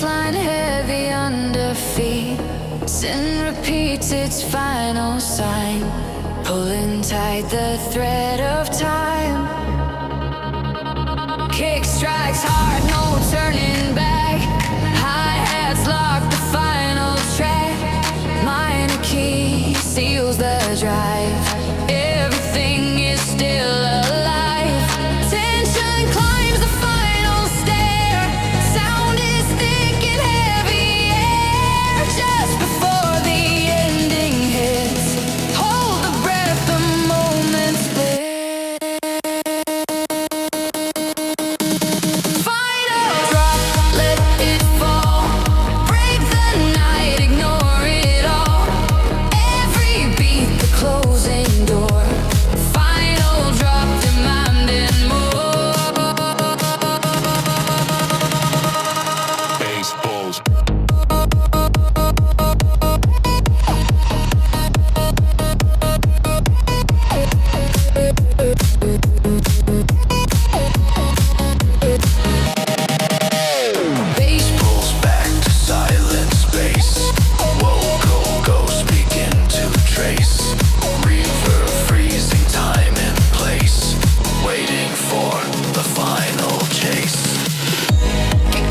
baseline heavy under feet. Sin repeats its final sign, pulling tight the thread of time. Kick strikes hard, no turning back. Hi-hats lock the final track. Minor key seals the drive. Everything is still alive. Tension climbs the final stair. Sound is thick and heavy air. Just before the ending hits, hold the breath, the moment's there. Final drop, let it fall. Break the night, ignore it all. Every beat, the closing door. Final drop, demanding more. Bass balls. Bass Pulls back to silent space. Vocal ghosts begin to trace. Reverb freezing time and place. Waiting for the final chase.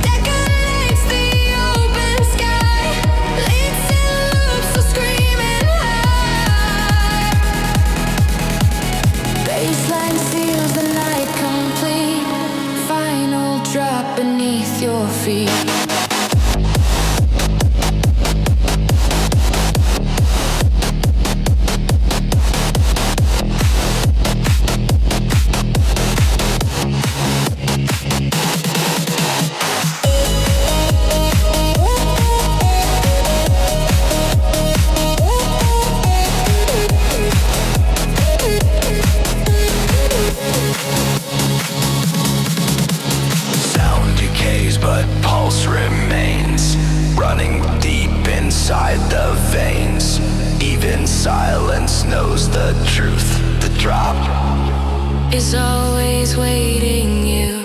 decorates the open sky. Leads in loops, so screaming high. Baseline seals the night complete. Final drop beneath your feet. Sound decays, but pulse remains. Running deep inside the veins. Even silence knows the truth. The drop Is always waiting you.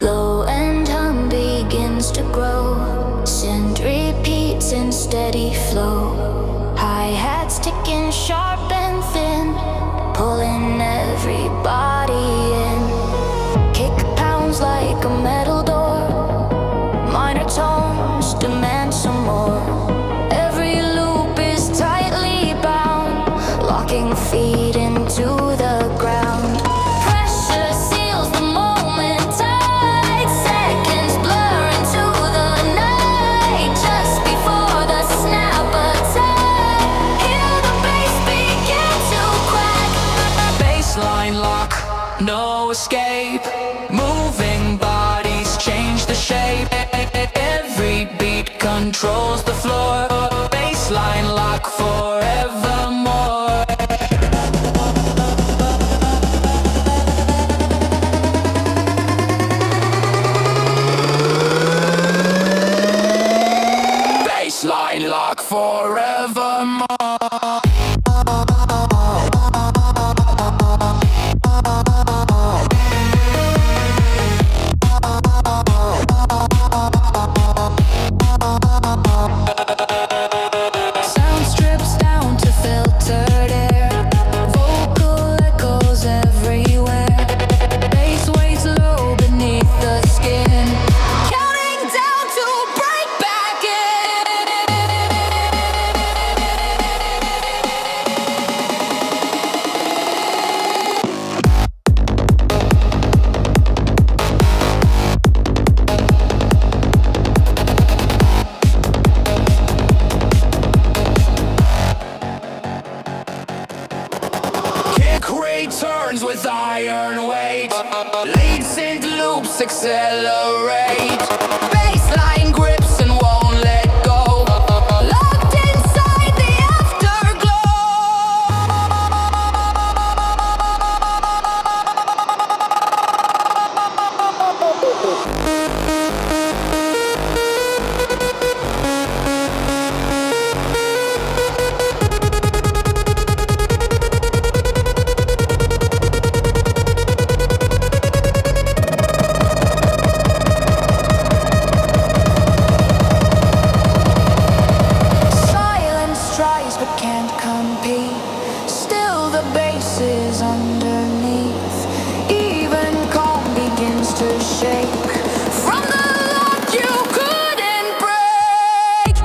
Low and hum begins to grow. Send repeats in steady flow. Hi-hats ticking sharp and thin, pulling everybody in. Kick pounds like a metal door. Minor tones demand some more. Every loop is tightly bound, locking feet into the ground. Pressure seals the moment tight. Seconds blur into the night. Just before the snap attack, hear the bass begin to crack. Baseline lock, no escape. Moving bodies change the shape. Every beat controls the floor. Baseline lock forevermore. Baseline lock forevermore. Sound strips down to filtered air. Vocal echoes everywhere. Bass weights low beneath the skin. Counting down to break back in. Kick returns with iron weight. Leads into loops, accelerate. Baseline grips and won't let go. Locked inside the afterglow. to shake from the lock you couldn't break.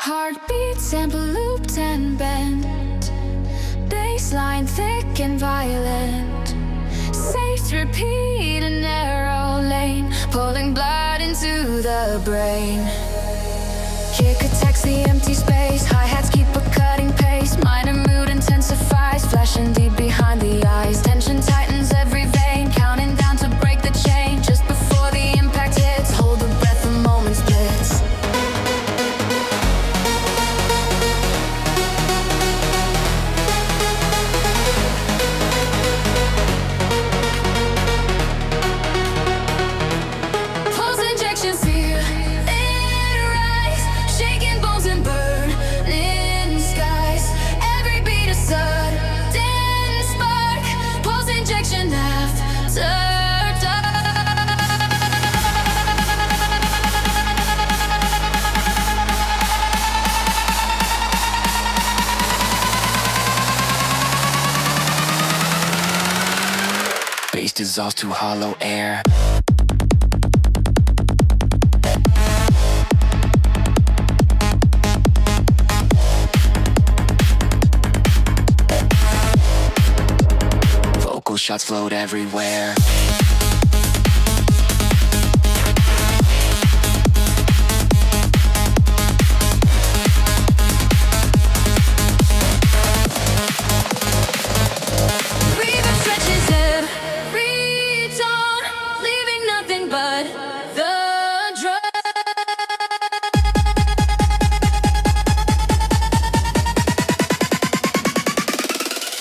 Heartbeats sample looped and bent, baseline thick and violent. Safe to repeat a narrow lane, pulling blood into the brain. Kick attacks the empty space, hi-hats keep a cutting pace. Minor mood intensifies, flashing deep behind the eyes. Tension tightens every vein, counting down to break the chain. Just before the impact hits, hold the breath, the moment splits. Bass dissolves to hollow air. Vocal shots float everywhere.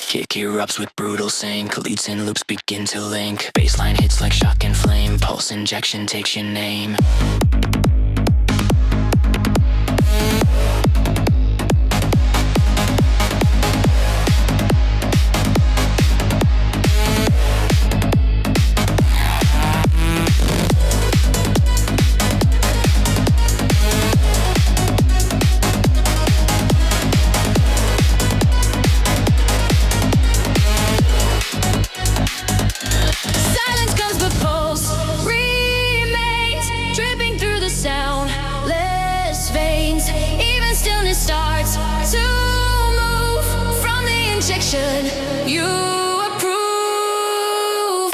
Kick erupts with brutal sync, leads and loops begin to link. Baseline hits like shock and flame, pulse injection takes your name. Starts to move from the injection you approve.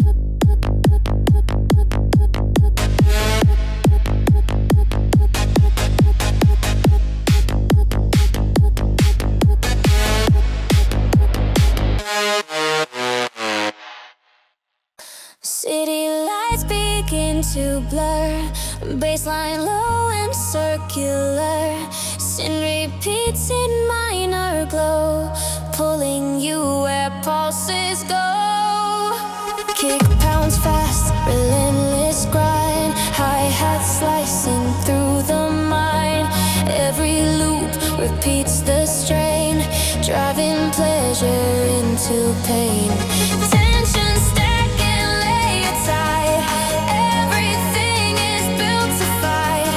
City lights begin to blur, baseline low and circular. Sin repeats in minor glow, pulling you where pulses go. Kick pounds fast, relentless grind. Hi-hats slicing through the mind. Every loop repeats the strain, driving pleasure into pain. Tension stack and lay aside. Everything is built to fight.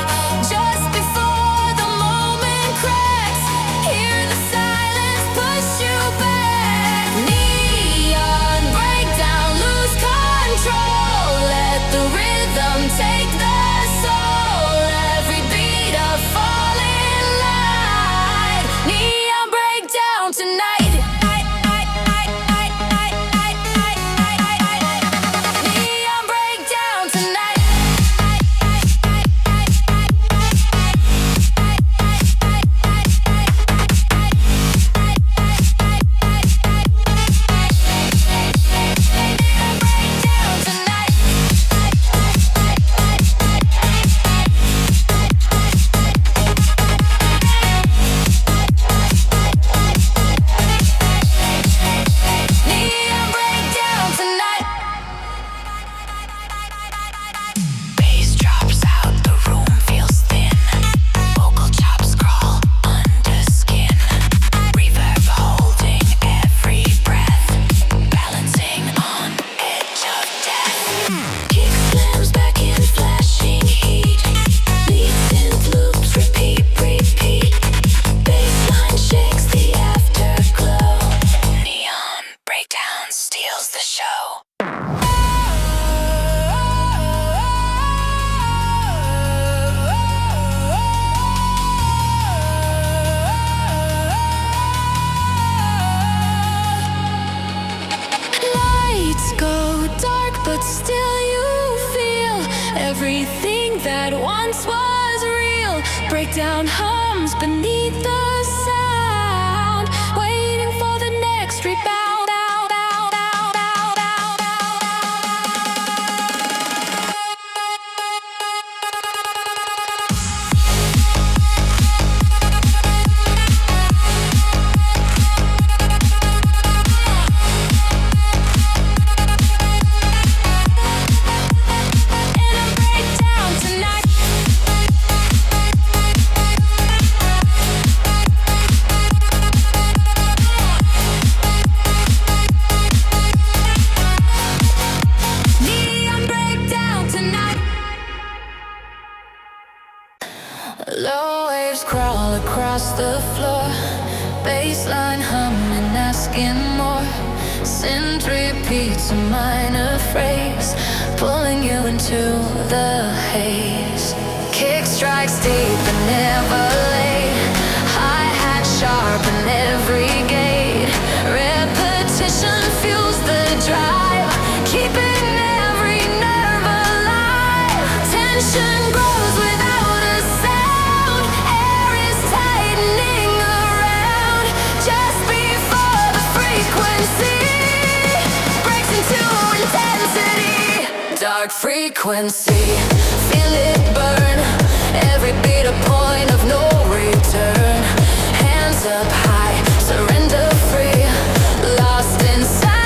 Just before the moment cracks, hear the silence push you back. Neon breakdown, lose control. Let the rhythm take the soul. Every beat a falling light. Neon breakdown tonight. everything that once was real. Breakdown hums beneath the sound, waiting for the next rebound. Low waves crawl across the floor, bassline humming, asking more. Synth repeats a minor phrase, pulling you into the haze. Kick strikes deep and never late, hi-hat sharp in every gate. Repetition fuels the drive, keeping every nerve alive. Tension grows without a sound, air is tightening around. Just before the frequency breaks into intensity, dark frequency, feel it burn. Every beat a point of no return. Hands up high, surrender free, lost inside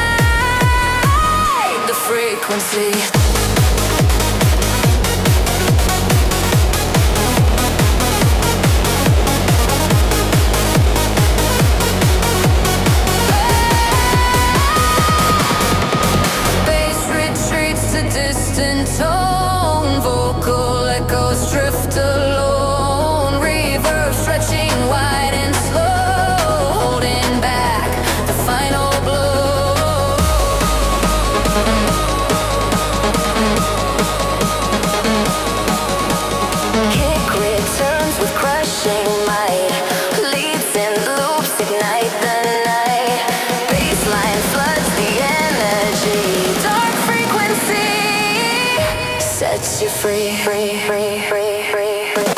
the frequency. Distant tone, vocal echoes drift alone. Reverb stretching wide and slow, holding back the final blow. Kick returns with crushing might, leads and loops ignite the night. Bassline floods the energy, dark frequency sets you free, free, free, free, free, free.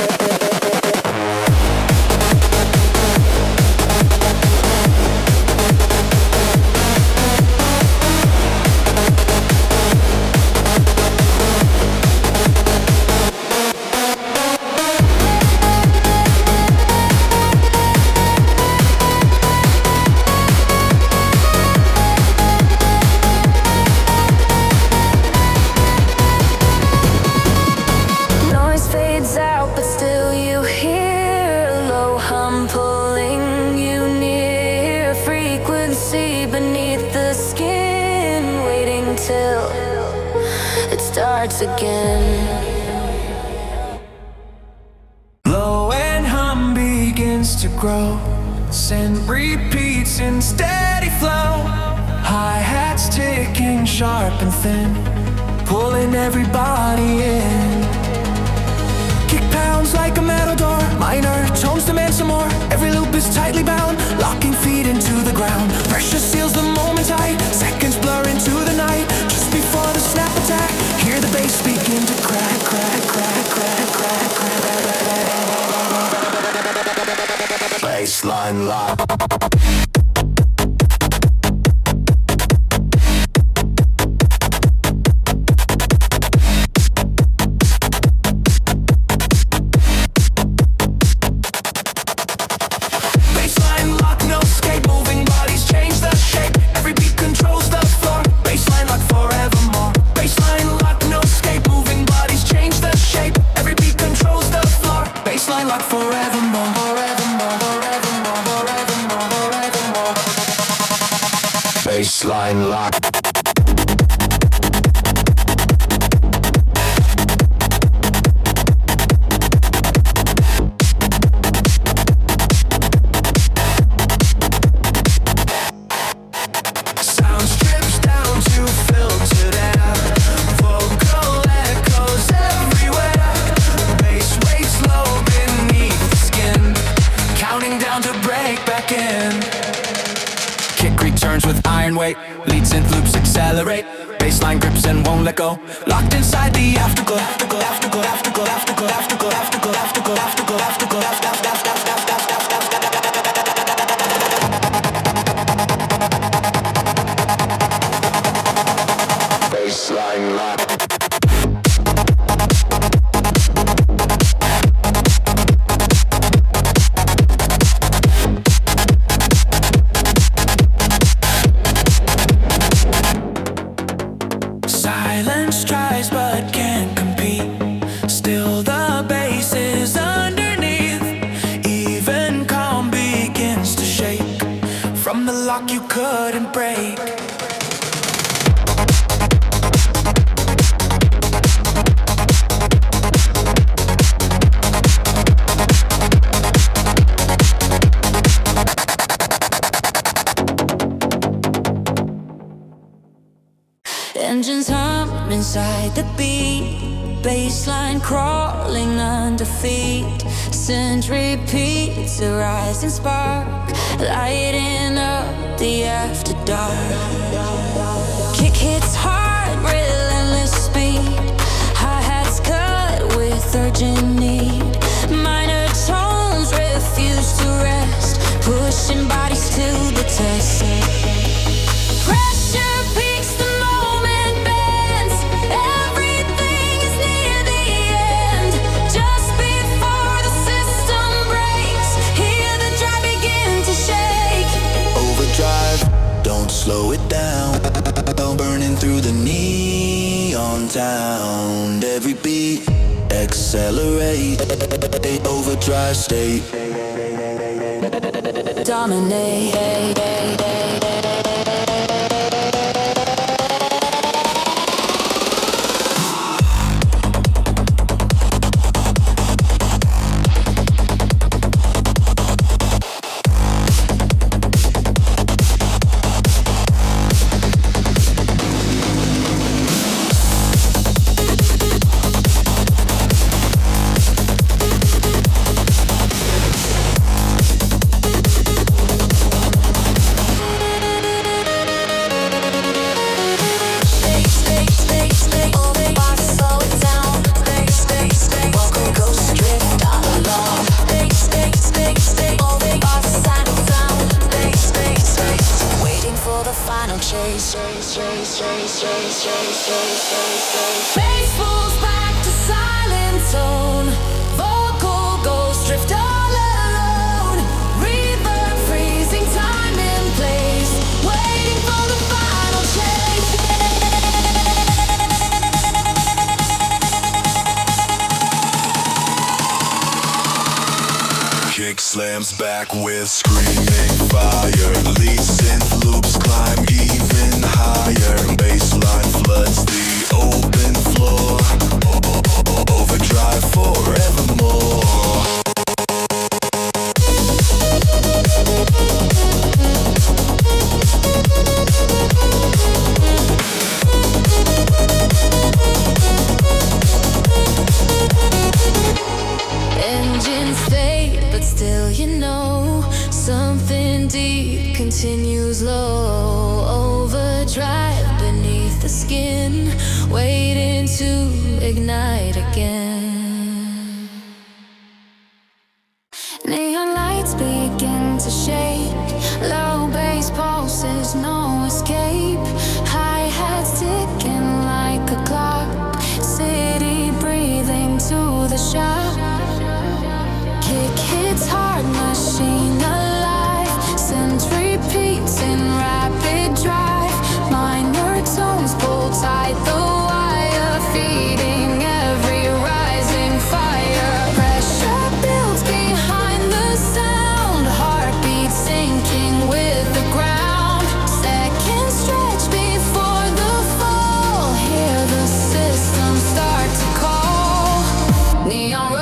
Out, but still you hear low hum pulling you near. Frequency beneath the skin, waiting till it starts again. Low and hum begins to grow, synth repeats in steady flow. Hi-hats ticking sharp and thin, pulling everybody in. Pounds like a metal door, minor tones demand some more. Every loop is tightly bound, locking feet into the ground. Pressure seals the moment tight, seconds blur into the night. Just before the snap attack, hear the bass begin to crack, crack, crack, crack, crack, crack. Bassline lock. Bassline lock. Sound strips down to filtered air, vocal echoes everywhere. Bass waves low beneath the skin, counting down to break back in. Kick returns with iron weight, lead synth loops accelerate. Bassline grips and won't let go, locked inside the afterglow. couldn't break. Engines hum inside the beat, bassline crawling under feet. Synth repeats, a rising spark, lighting up the after dark. Kick hits hard, relentless speed. Hi-hats cut with urgent need. Minor tones refuse to rest, pushing bodies to the test. Pressure peaks, the moment bends. Everything is near the end. Just before the system breaks, hear the drive begin to shake. Overdrive, don't slow it down. Burning through the neon sound. Every beat, accelerate. Overdrive state. Dominate. Bass pulls back to silent tone. Vocal ghosts drift all alone. Reverb freezing time and place, waiting for the final chase. Kick slams back with screaming fire. Lead synth loops climb even higher. Bassline floods the open floor. Overdrive forevermore. Engines fade, but still you know something deep continues low. Overdrive beneath the skin, waiting to ignite again. Neon lights begin to shake, low bass pulses, no escape. Hi-hats ticking like a clock, city breathing to the shock. Kick hits hard, machine alive. Synth repeats in rapid drive. Minor tones pull tight the wire, feeding every rising fire. Pressure builds behind the sound, heartbeat sinking with the ground. Seconds stretch before the fall, hear the system start to call. Neon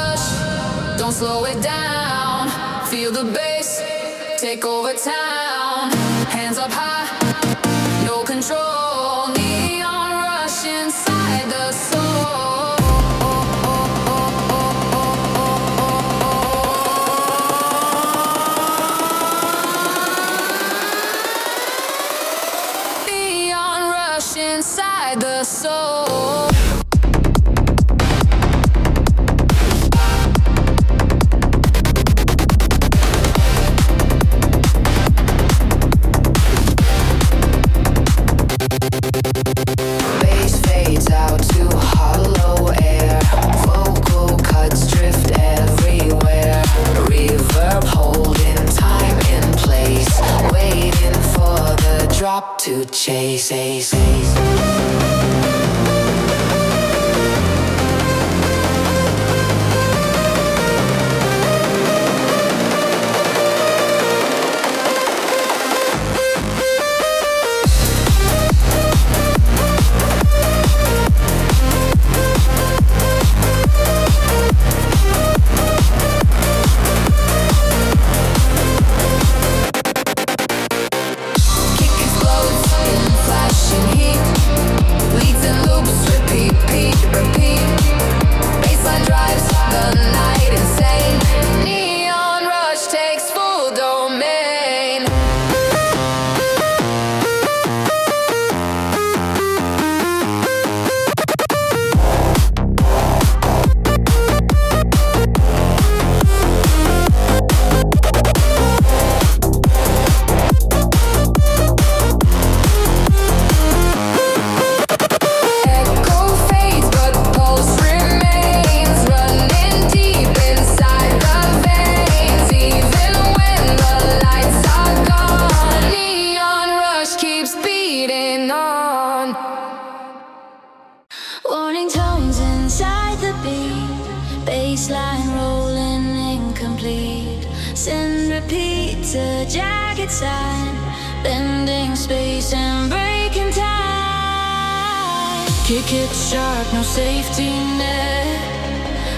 beats a jagged sign, bending space and breaking time. Kick it sharp, no safety net.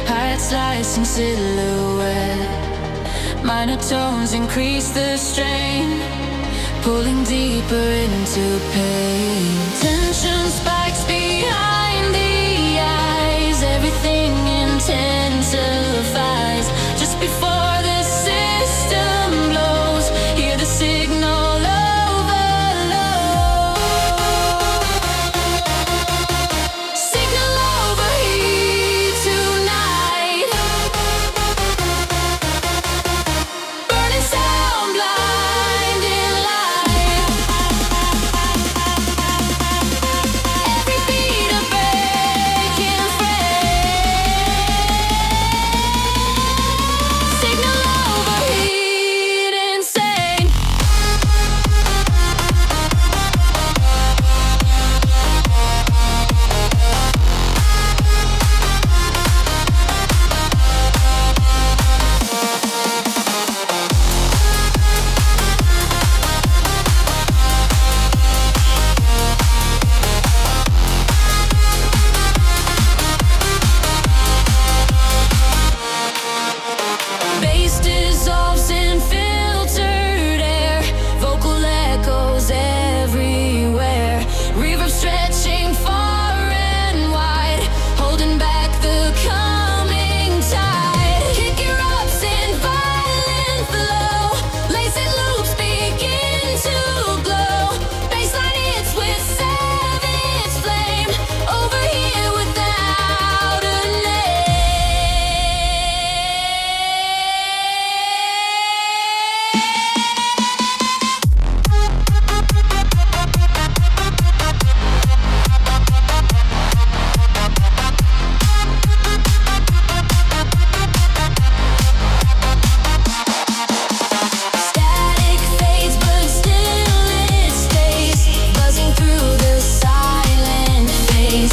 Hide slicing silhouette. Minor tones increase the strain, pulling deeper into pain. Tension spikes behind the eyes. Everything intensifies. Just before the system blows, hear the signal overload. Signal overheat tonight. Burning sound, blinding light. Every beat a breaking frame. Signal overheat insane. Bass dissolves in filtered air. Vocal echoes everywhere. Reverb stretching far and wide, holding back the coming tide. Kick erupts in violent flow. Lazy loops begin to glow. Bassline hits with savage flame. Over here without a name. Static fades, but still it stays, buzzing through the silent phase.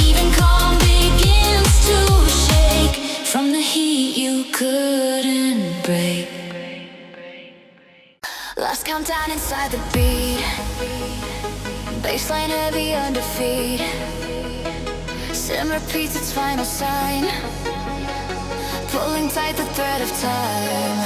Even calm begins to shake from the heat you couldn't break. Last countdown inside the beat. Bassline heavy under feet. Sim repeats its final sign, pulling tight the thread of time.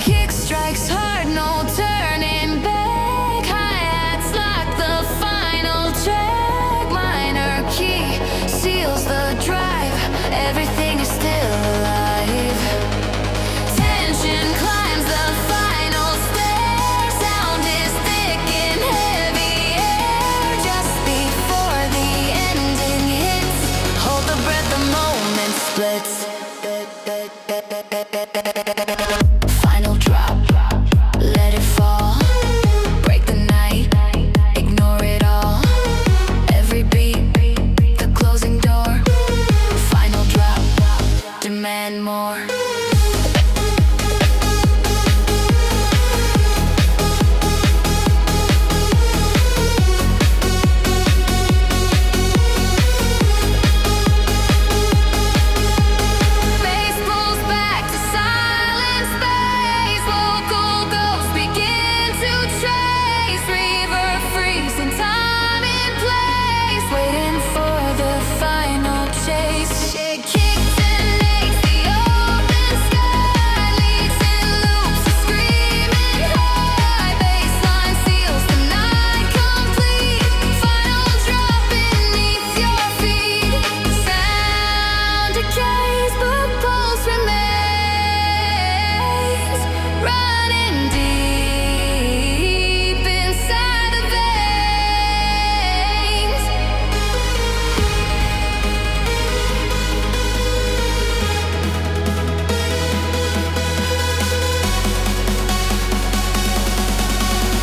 Kick strikes hard, no turning back. Hi-hats lock the final track. Minor key seals the drive. Everything is still alive. Tension climbs the final stair. Sound is thick and heavy air. Just before the ending hits, hold the breath, the moment splits. Final drop, let it fall. Break the night, ignore it all. Every beat, the closing door. Final drop, demand more. Bass pulls back to silent space. Vocal ghosts begin to trace. Reverb freezing time and place, waiting for the final chase. Kick detonates the open sky, leads in loops of screaming high. Bassline seals the night complete. Final drop beneath your feet. Sound decays, but pulse remains, running deep inside the veins.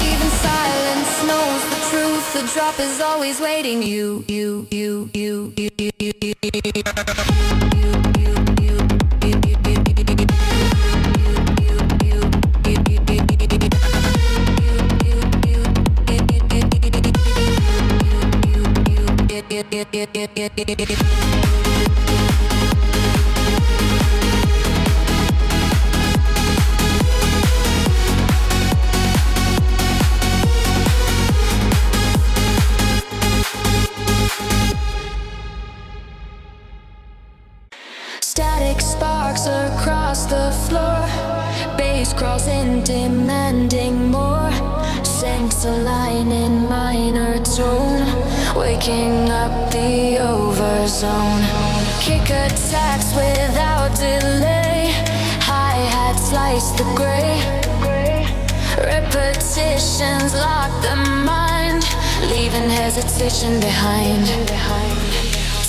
Even silence knows the truth. The drop is always waiting. You. crossing, demanding more. Sinks a line in minor tone, waking up the overzone. Kick attacks without delay. Hi-hat slice the gray. Repetitions lock the mind, leaving hesitation behind.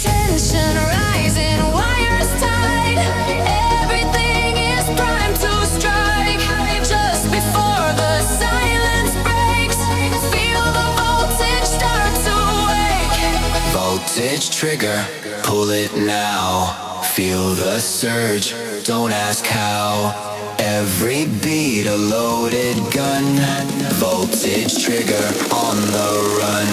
Tension rising, wires tied. Everything is primed to strike. Just before the silence breaks, feel the voltage start to wake. Voltage trigger, pull it now. Feel the surge, don't ask how. Every beat a loaded gun. Voltage trigger on the run.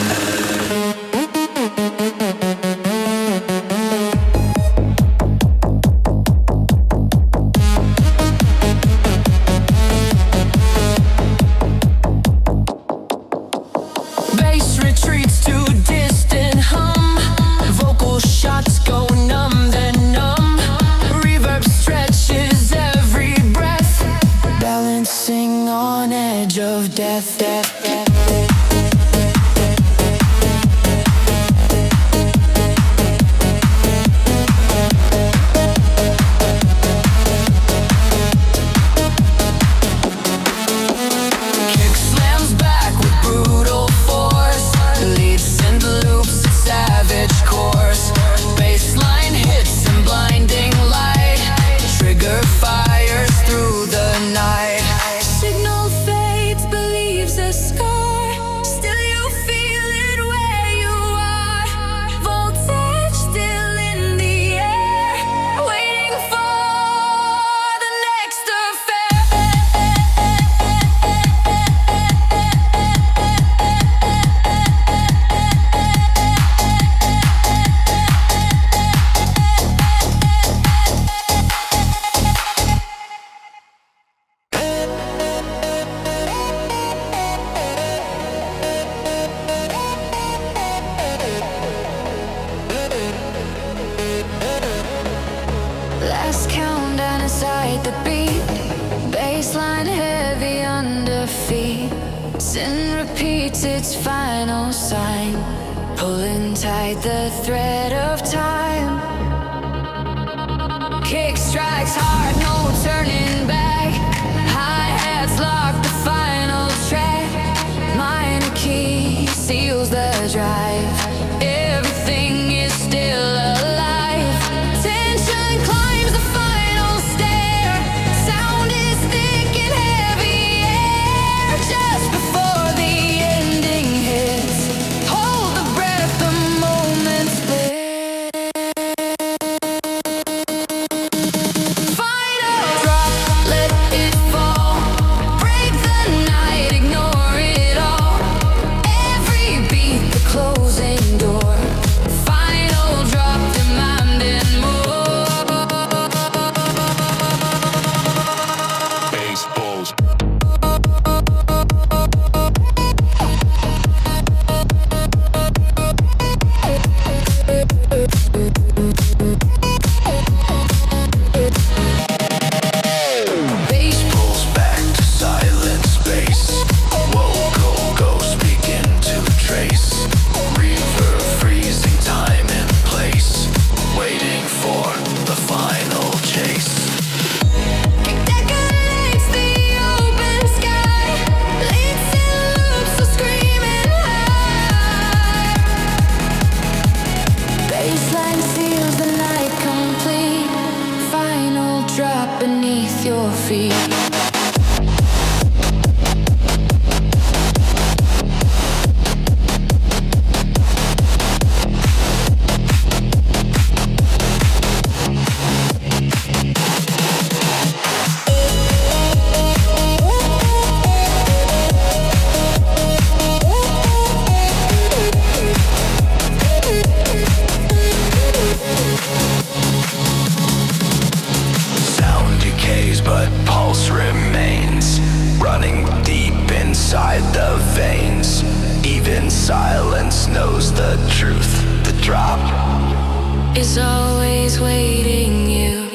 Last countdown inside the beat, baseline heavy under feet. Sin repeats its final sign, pulling tight the thread of time. Kick strikes hard, no turning back. Hi-hats lock the final track. Minor key seals the drive. Everything is still alive. Tension climbs the final stair. Sound is thick and heavy air. Just before the ending hits, hold the breath, the moment's there. Final drop, let it fall. Break the night, ignore it all. Every beat, the closing door. Final drop, demanding more. Baseballs. Bass pulls back to silent space. Vocal ghosts begin to trace. Reverb freezing time and place, waiting for the final chase. Decorates the open sky. Leads in loops, so screaming high. Baseline seals the night complete. Final drop beneath your feet. Sound decays, but pulse remains, running deep inside the veins. Even silence knows the truth. The drop Is always waiting you.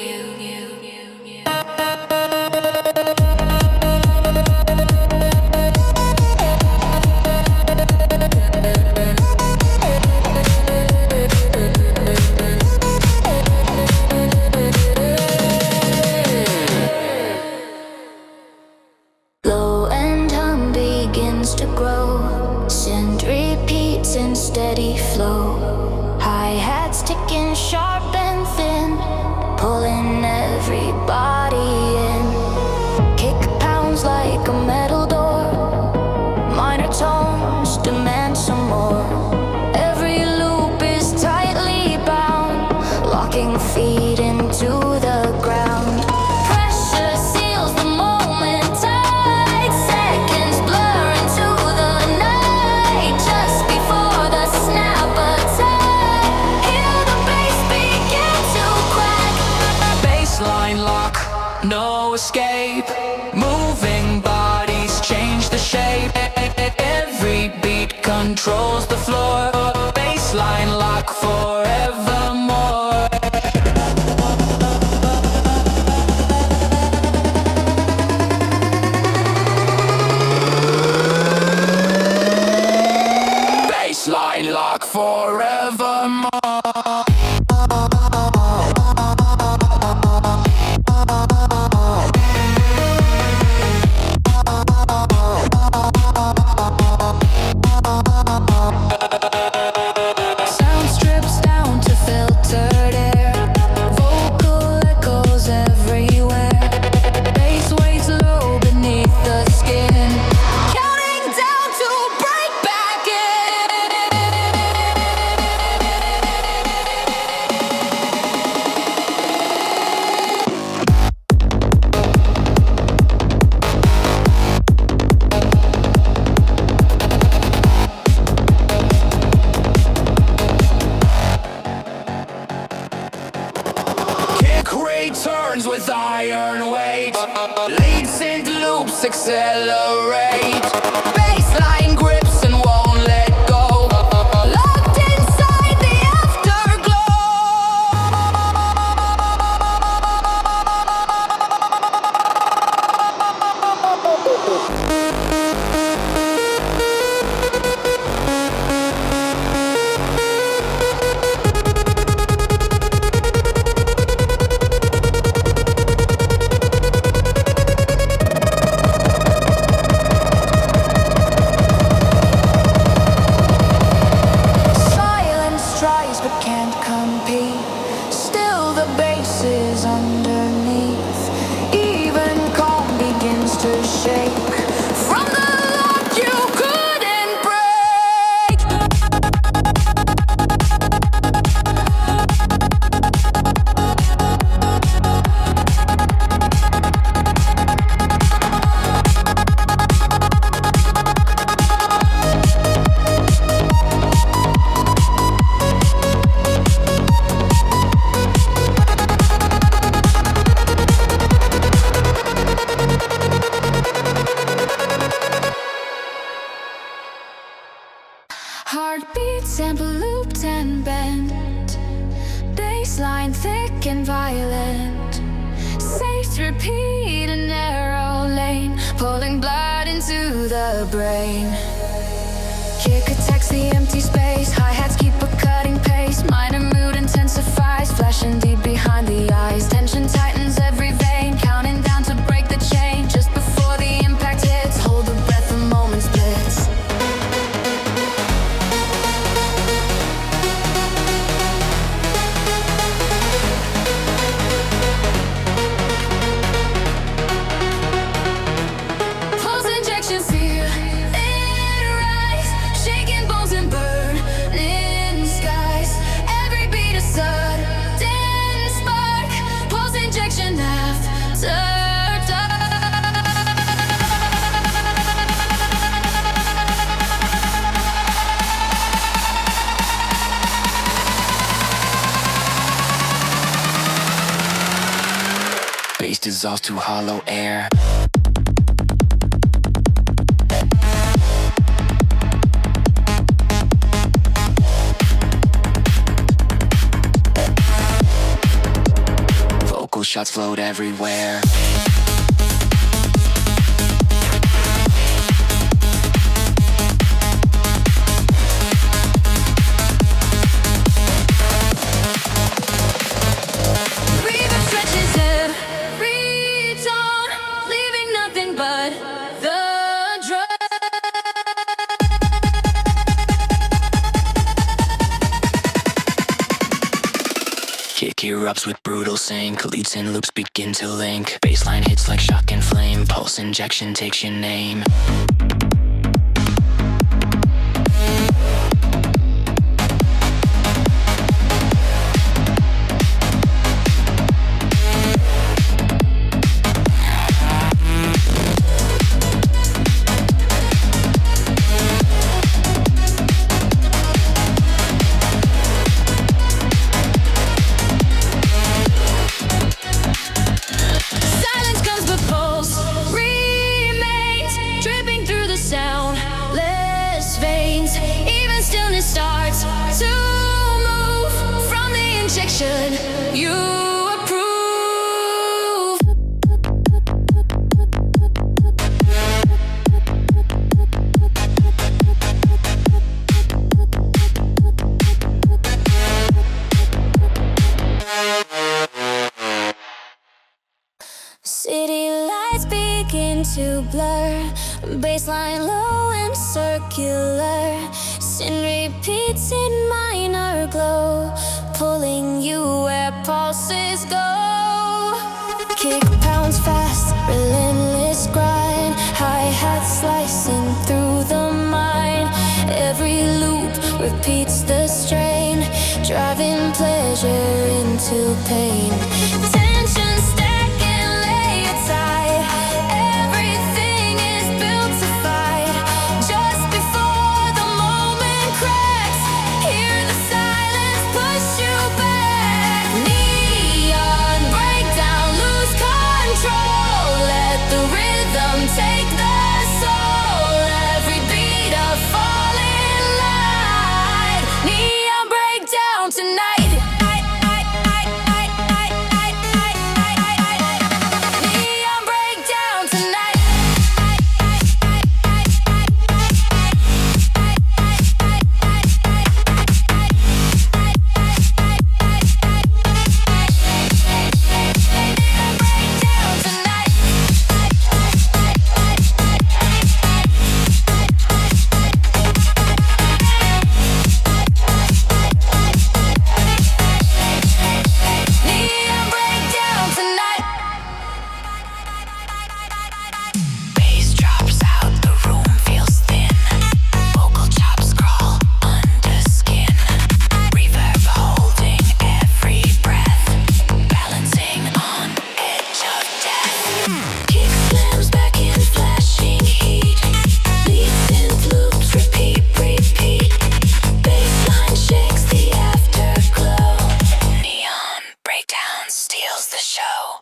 no escape. Moving bodies change the shape. Every beat controls the floor. Bassline lock forevermore. Bassline lock forevermore. Turns with iron weight. Lead sync loops accelerate. Bassline grips and won't let go. Locked inside the heartbeat sample looped and bent. Bassline thick and violent. Safe to repeat a narrow lane, pulling blood into the brain. Kick attacks the empty space. Hi-hats keep a cutting pace. Minor mood intensifies, flashing deep behind the eyes. Tension tightens every vein, counting down to break the chain. Just before the impact hits, hold the breath, a moment splits. Bass dissolves to hollow air. Vocal shots float everywhere. Kick erupts with brutal sync. Leads and loops begin to link. Bassline hits like shock and flame. Pulse injection takes your name. Silence comes should you approve? City lights begin to blur, baseline low and circular. Sin repeats in minor glow, pulling you where pulses go. Kick pounds fast, relentless grind. Hi-hat slicing through the mind. Every loop repeats the strain, driving pleasure into pain. Tension stacking, lay it tight. Everything is built to fight. Just before the moment cracks, hear the silence push you back. Neon breakdown, lose control. Let the rhythm take the soul. Every beat a falling light. Neon breakdown tonight. Neon breakdown tonight. Neon breakdown tonight. Bass drops out, the room feels thin. Vocal chops crawl under skin. Reverb holding every breath, balancing on edge of death. Kick slams back in flashing heat. Leads in loops, repeat, repeat. Bassline shakes the afterglow. Neon breakdown steals the show.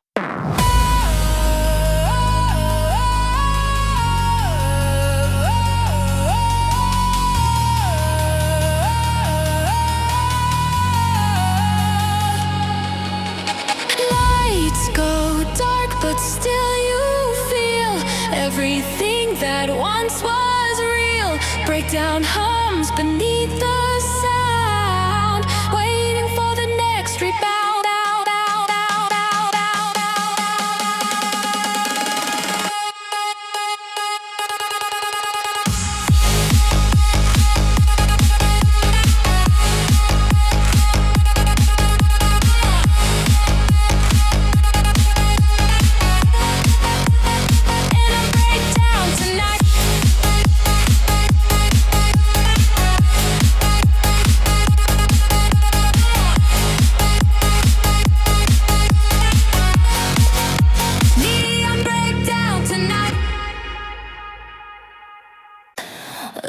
Lights go dark, but still you feel everything that once was real. Breakdown hums beneath the sound, waiting for the next rebound. Breakdown tonight. Neon breakdown tonight.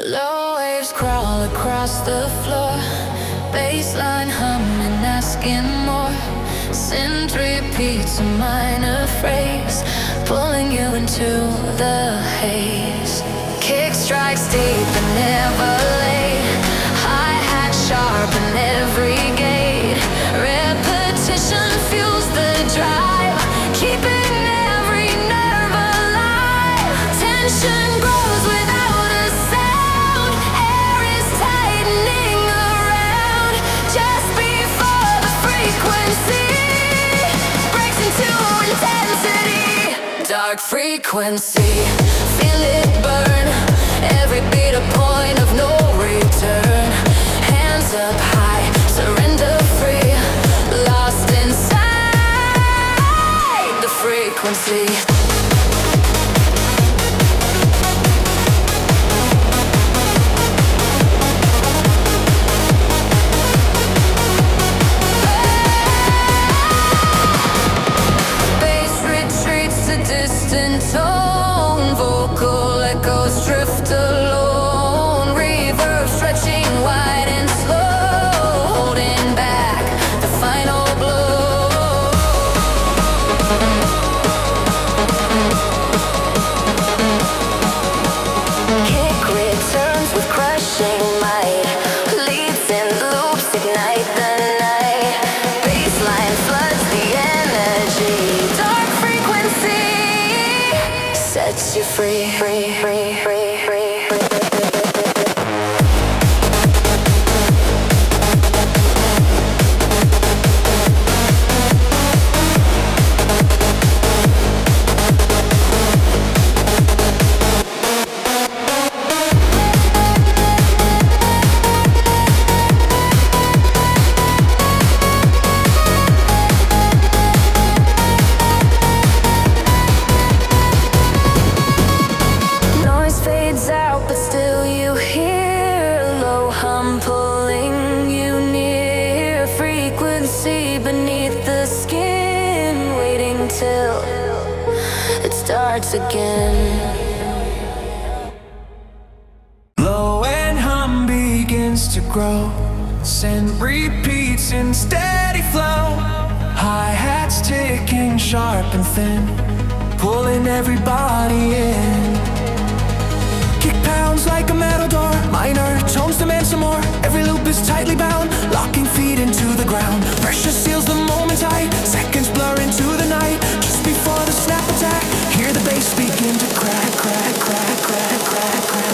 Low waves crawl across the floor, baseline humming, asking more. Synth repeats a minor phrase, pulling you into the haze. Kick strikes deep and never late. Hi-hat sharp in every gate. Repetition fuels the drive, keeping every nerve alive. Tension grows without a sound. Air is tightening around. Just before the frequency breaks into intensity. Dark frequency, feel it burn. Every beat a point of no return. Hands up high, surrender free. Lost inside the frequency. Bass retreats to distant tone. Vocal echoes sets you free, free, free, free, free, free. Again. Low and hum begins to grow. Send repeats in steady flow. Hi-hats ticking sharp and thin, pulling everybody in. Kick pounds like a metal door. Minor tones demand some more. Every loop is tightly bound, locking feet into the ground. Pressure seals the moment tight. Seconds blur into the night. Just before the snap attack, hear the bass begin to crack, crack, crack, crack, crack, crack.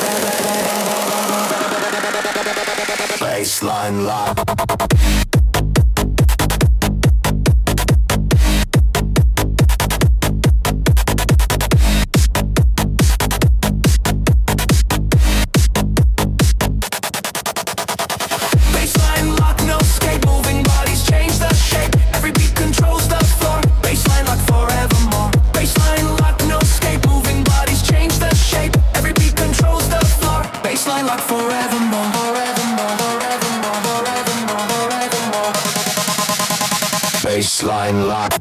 Bassline lock. Bassline lock.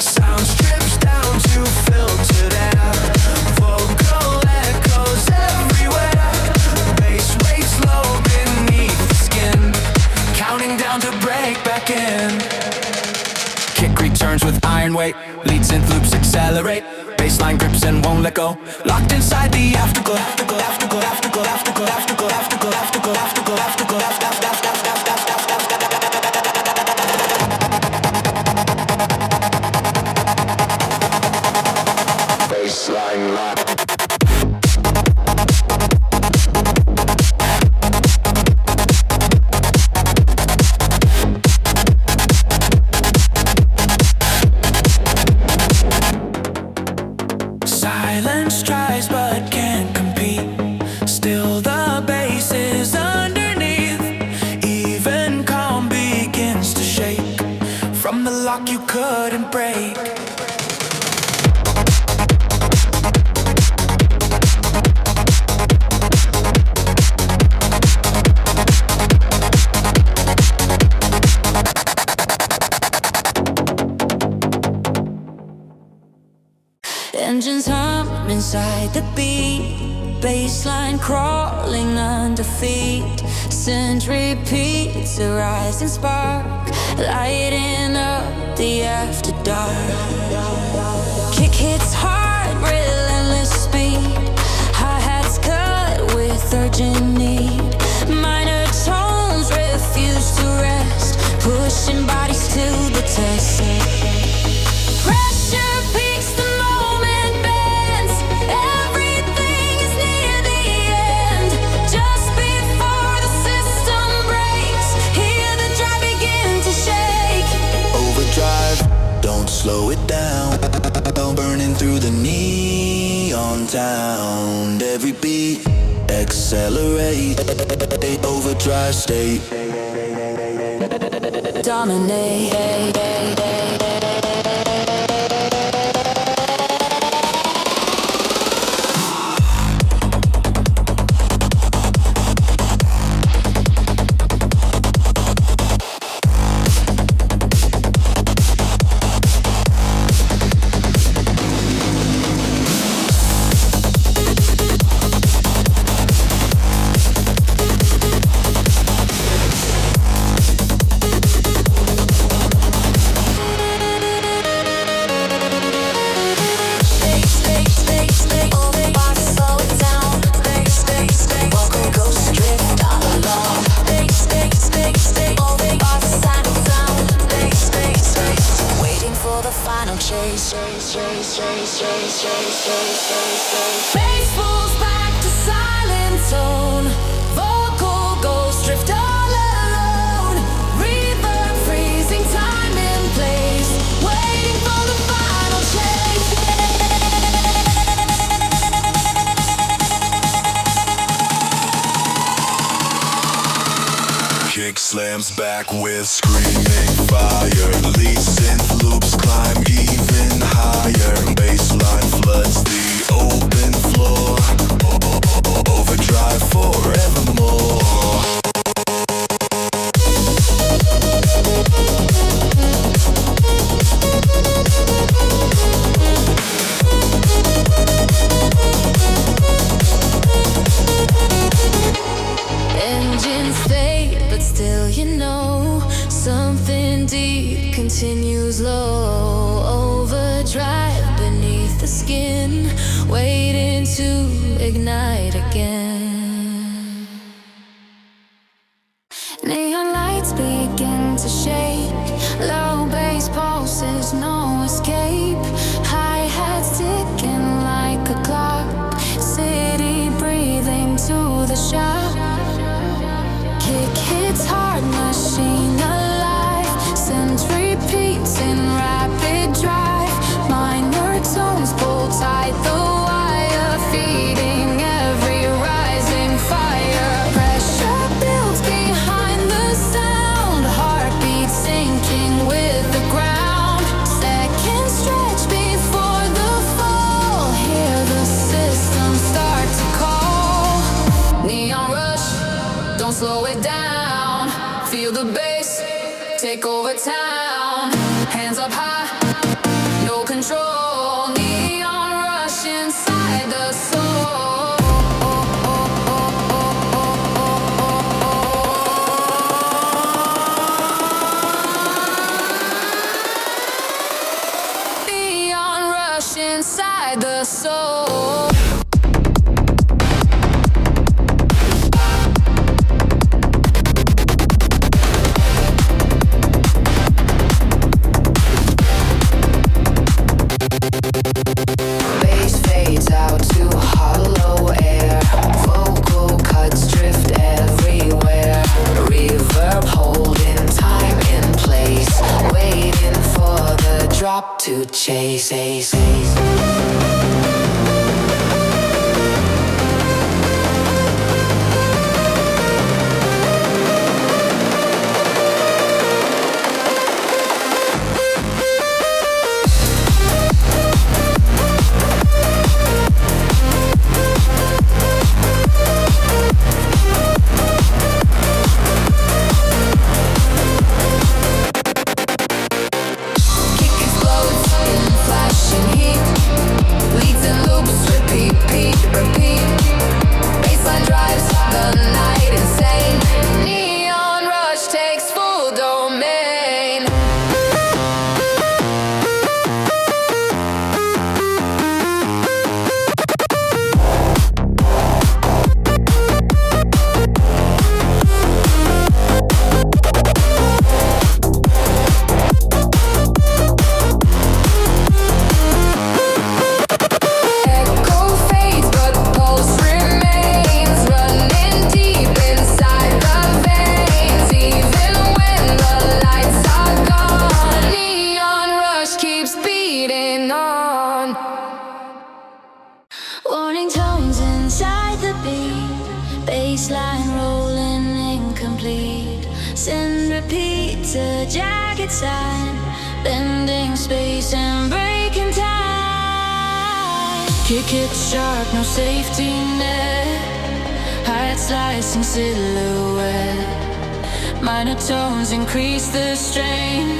Sound strips down to filtered air. Vocal echoes everywhere. Bass waves low beneath the skin, counting down to break back in. Kick returns with iron weight. Lead synth loops accelerate. Bassline grips and won't let go. Locked inside the afterglow. Afterglow, afterglow, afterglow, afterglow, afterglow, afterglow, afterglow, afterglow, afterglow, afterglow. Bassline lock. Silence tries but can't compete. Still the bass is underneath. Even calm begins to shake from the lock you couldn't break. Engines hum inside the beat. Bassline crawling under feet. Synth repeats a rising spark, lighting up the after dark. Kick hits hard, relentless speed. Hi-hats cut with urgent need. Minor tones refuse to rest, pushing bodies to the test. Pressure peaks, the moment bends. Everything is near the end. Just before the system breaks, hear the drive begin to shake. Overdrive, don't slow it down. Burning through the neon sound. Every beat, accelerate. Overdrive state. Dominate. final chase. Bass pulls back to silent tone. Vocal ghosts drift all alone. Reverb freezing time and place, waiting for the final chase. Kick slams back with screaming fire. Lead synth loops climb even higher. Bassline floods the open floor. Overdrive forevermore. Engines fade, but still you know something deep continues low. Overdrive beneath the skin, waiting to ignite again. Neon lights begin to shake. Low bass pulses, no escape. Hi-hats ticking like a clock. City breathing to the shop. Kick hits hard, machine alive. Send repeats in rapid drive. Minor tones pull tight the wire, feeding every rising fire. Pressure builds behind the sound. Heartbeat sinking with the ground. Seconds stretch before the fall. Hear the system start to call. Neon rush, don't slow it down. Feel the bass take over town. Hands up high, no control. Neon rush inside the soul. Neon rush inside the soul. Bass fades out to hollow air. Vocal cuts drift everywhere. Reverb holding time in place, waiting for the drop to chase. Kick explodes in flashing heat. Leads and loops repeat. Bassline drives the night insane. Neon rush takes full domain. Echo fades, but pulse remains. Running deep inside the veins. Even when the lights are gone, neon rush keeps beating on. Warning tones inside the beat. Bassline rolling incomplete. Send repeat to jagged sign. Bending space and breaking time. Kick it sharp, no safety net. Hide slicing silhouette. Minor tones increase the strain,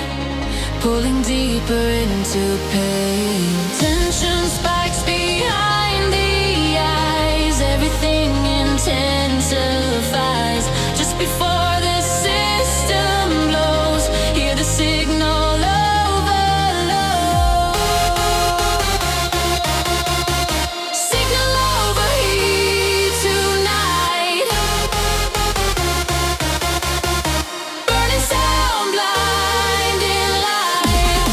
pulling deeper into pain. Tension spikes behind the eyes. Everything intensifies. Just before the system blows, hear the signal overload. Signal overheat tonight. Burning sound, blinding light.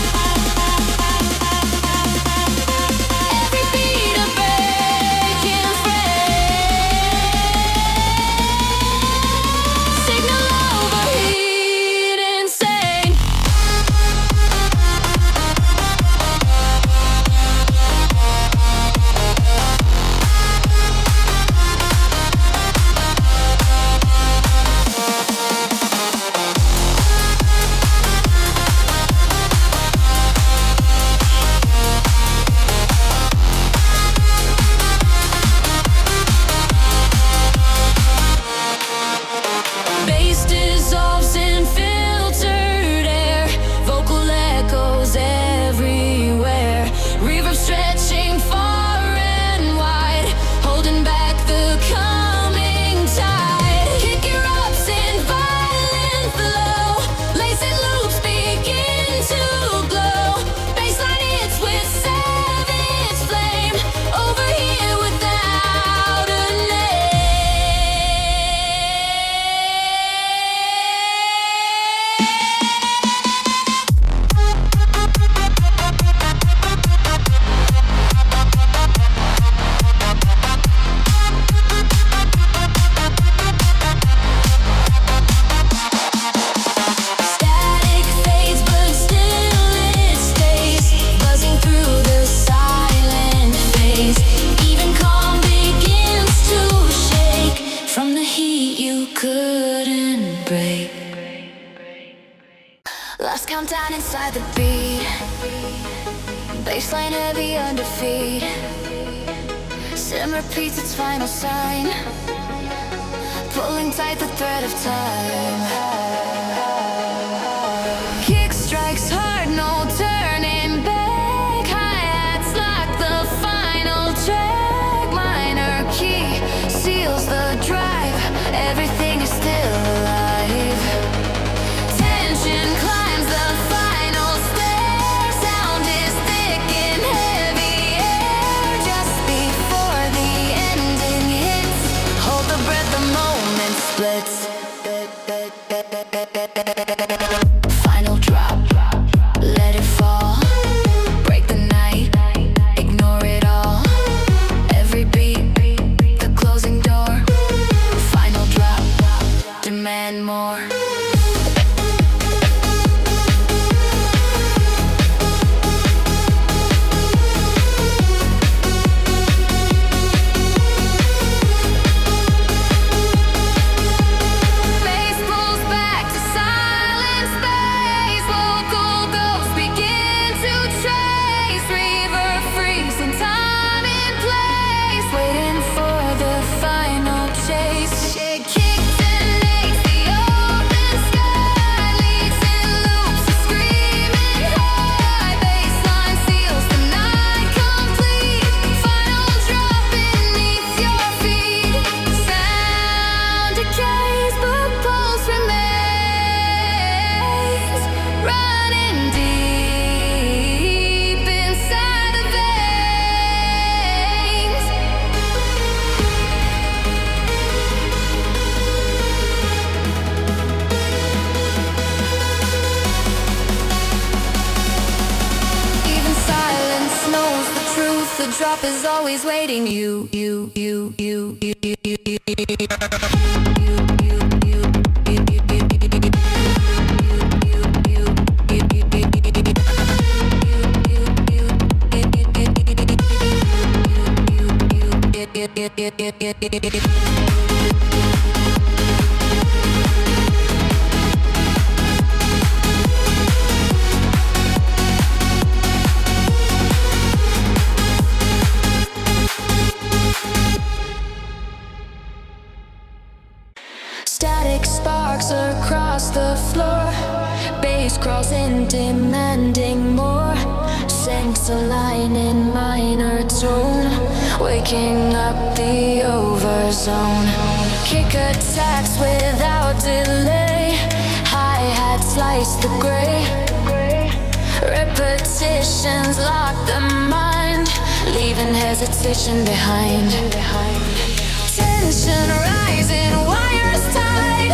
down inside the beat. Bassline heavy under feet. Sim repeats its final sign, pulling tight the thread of time. Kick strikes hard, no turning back. Hi-hats lock the final track. Minor key seals the drive. Everything is still alive. Tension climbs the final stair. Sound is thick and heavy air. Just before the ending hits, hold the breath, the moment splits. Final drop, let it fall. Break the night, ignore it all. Every beat, the closing door. Final drop, demand more. Bass pulls back to silent space. Vocal ghosts begin to trace. Reverb freezing time in place, waiting for the final chase. It kicks and makes the open sky, leads in loops of screaming high. Bassline seals the night complete. Final drop beneath your feet. Sound decays, but pulse remains. Running deep inside the veins. Even silence knows the truth. The drop is always waiting. You. Static sparks across the floor. Bass crawls in, demanding more. Sinks a line in minor tone, waking up the overzone. Kick attacks without delay. Hi-hat slice the gray. Repetitions lock the mind, leaving hesitation behind. Tension rising, wires tight.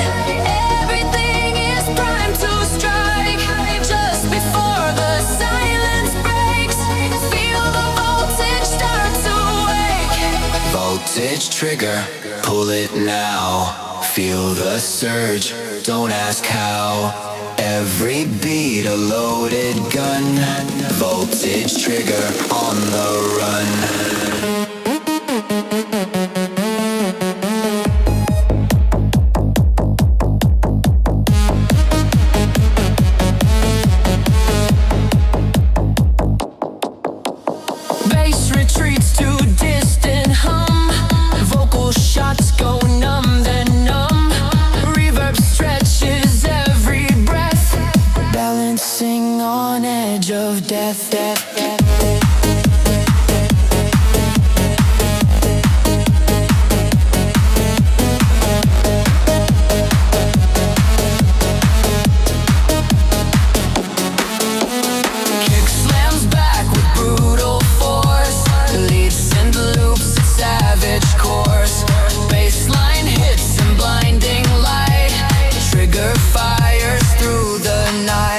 Everything is primed to strike. Just before the silence breaks, feel the voltage start to wake. Voltage trigger, pull it now. Feel the surge, don't ask how. Every beat a loaded gun. Voltage trigger on the run. Bass retreats to distant hum. Vocal shots go numb, then numb. Reverb stretches every breath, balancing on edge of death. Kick slams back with brutal force, leads into loops at savage course. Bassline hits in blinding light, trigger fires through the night.